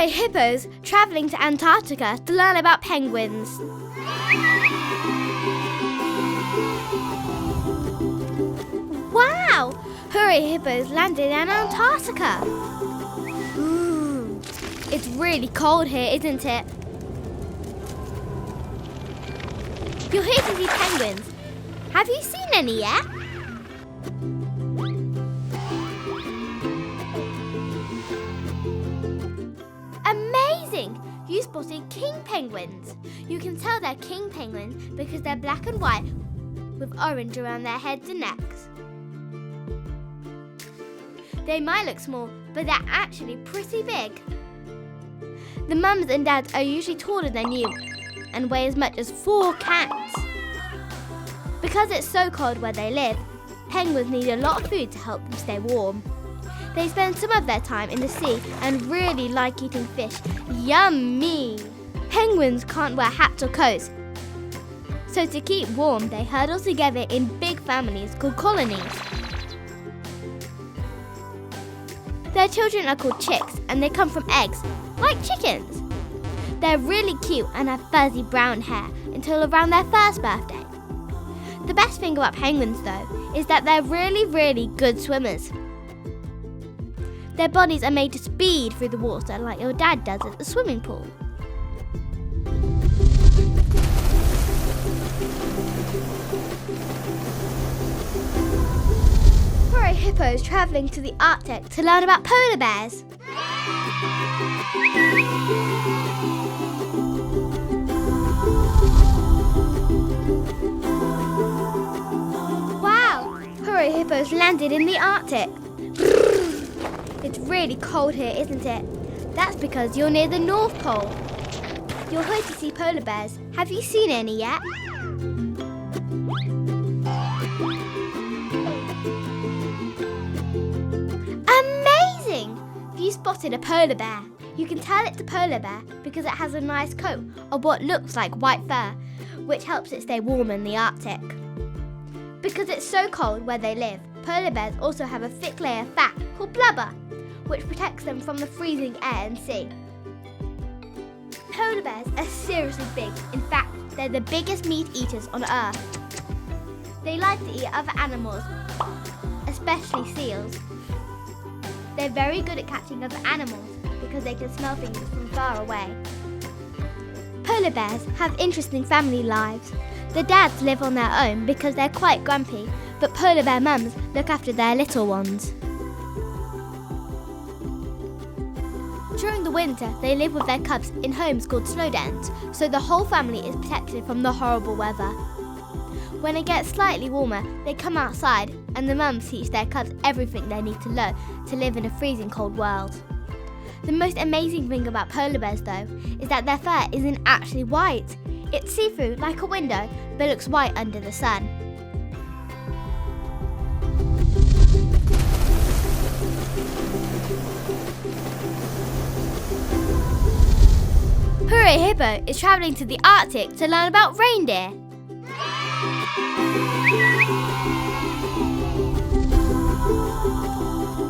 Hooray Hippos travelling to Antarctica to learn about penguins. Wow! Hooray Hippos landed in Antarctica. Ooh, it's really cold here, isn't it? You're here to see penguins. Have you seen any yet? Amazing! You spotted king penguins. You can tell they're king penguins because they're black and white with orange around their heads and necks. They might look small, but they're actually pretty big. The mums and dads are usually taller than you and weigh as much as 4 cats. Because it's so cold where they live, penguins need a lot of food to help them stay warm. They spend some of their time in the sea and really like eating fish. Yummy! Penguins can't wear hats or coats, so to keep warm, they huddle together in big families called colonies. Their children are called chicks, and they come from eggs, like chickens. They're really cute and have fuzzy brown hair until around their first birthday. The best thing about penguins, though, is that they're really, really good swimmers. Their bodies are made to speed through the water like your dad does at the swimming pool. Hooray Hippos travelling to the Arctic to learn about polar bears. Wow! Hooray Hippos landed in the Arctic. It's really cold here, isn't it? That's because you're near the North Pole. You're here to see polar bears. Have you seen any yet? Amazing! You spotted a polar bear. You can tell it's a polar bear because it has a nice coat of what looks like white fur, which helps it stay warm in the Arctic. Because it's so cold where they live, polar bears also have a thick layer of fat called blubber, which protects them from the freezing air and sea. Polar bears are seriously big. In fact, they're the biggest meat eaters on Earth. They like to eat other animals, especially seals. They're very good at catching other animals because they can smell things from far away. Polar bears have interesting family lives. The dads live on their own because they're quite grumpy, but polar bear mums look after their little ones. During the winter, they live with their cubs in homes called snow dens, so the whole family is protected from the horrible weather. When it gets slightly warmer, they come outside and the mums teach their cubs everything they need to learn to live in a freezing cold world. The most amazing thing about polar bears, though, is that their fur isn't actually white. It's see-through like a window, but looks white under the sun. Hooray Hippo is travelling to the Arctic to learn about reindeer.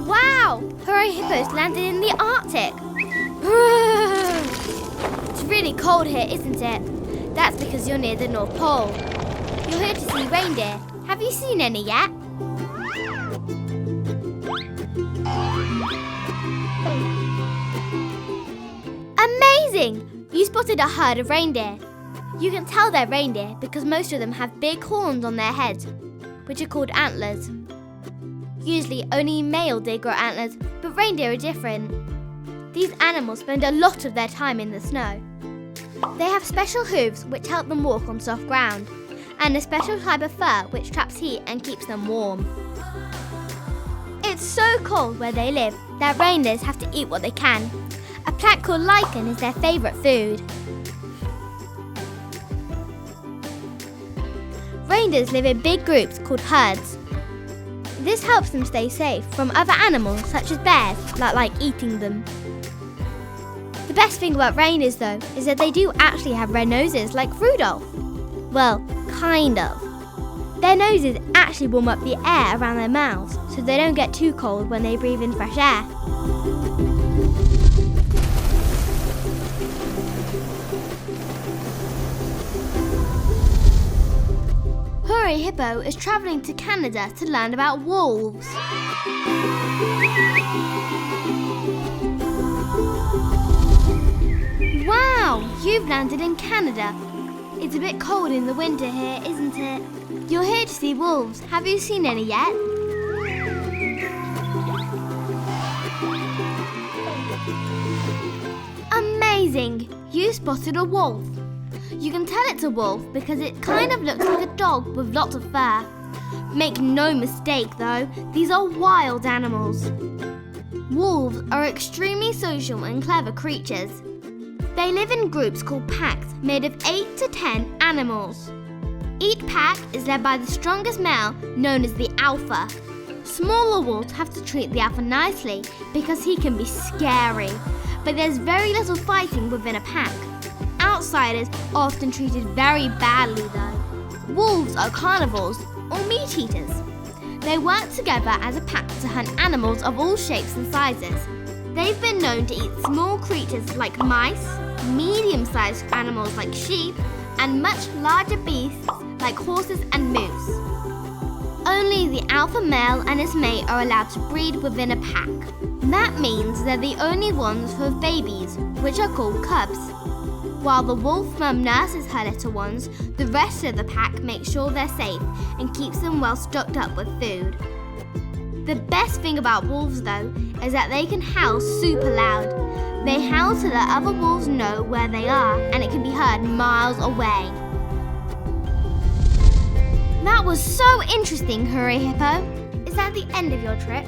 Wow! Hooray Hippos landed in the Arctic. It's really cold here, isn't it? That's because you're near the North Pole. You're here to see reindeer. Have you seen any yet? Amazing! You spotted a herd of reindeer. You can tell they're reindeer because most of them have big horns on their heads, which are called antlers. Usually only male deer grow antlers, but reindeer are different. These animals spend a lot of their time in the snow. They have special hooves which help them walk on soft ground, and a special type of fur which traps heat and keeps them warm. It's so cold where they live that reindeers have to eat what they can. A plant called lichen is their favourite food. Reindeers live in big groups called herds. This helps them stay safe from other animals such as bears that like eating them. The best thing about reindeers, though, is that they do actually have red noses like Rudolph. Well, kind of. Their noses actually warm up the air around their mouths so they don't get too cold when they breathe in fresh air. Hooray Hippo is travelling to Canada to learn about wolves. Wow, you've landed in Canada. It's a bit cold in the winter here, isn't it? You're here to see wolves. Have you seen any yet? Amazing! You spotted a wolf. You can tell it's a wolf because it kind of looks like a dog with lots of fur. Make no mistake though, these are wild animals. Wolves are extremely social and clever creatures. They live in groups called packs made of 8 to 10 animals. Each pack is led by the strongest male, known as the alpha. Smaller wolves have to treat the alpha nicely because he can be scary, but there's very little fighting within a pack. Outsiders are often treated very badly though. Wolves are carnivores or meat eaters. They work together as a pack to hunt animals of all shapes and sizes. They've been known to eat small creatures like mice, medium-sized animals like sheep, and much larger beasts like horses and moose. Only the alpha male and his mate are allowed to breed within a pack. That means they're the only ones who have babies, which are called cubs. While the wolf mum nurses her little ones, the rest of the pack makes sure they're safe and keeps them well stocked up with food. The best thing about wolves though is that they can howl super loud. They howl to let other wolves know where they are, and it can be heard miles away. That was so interesting, Hooray Hippo. Is that the end of your trip?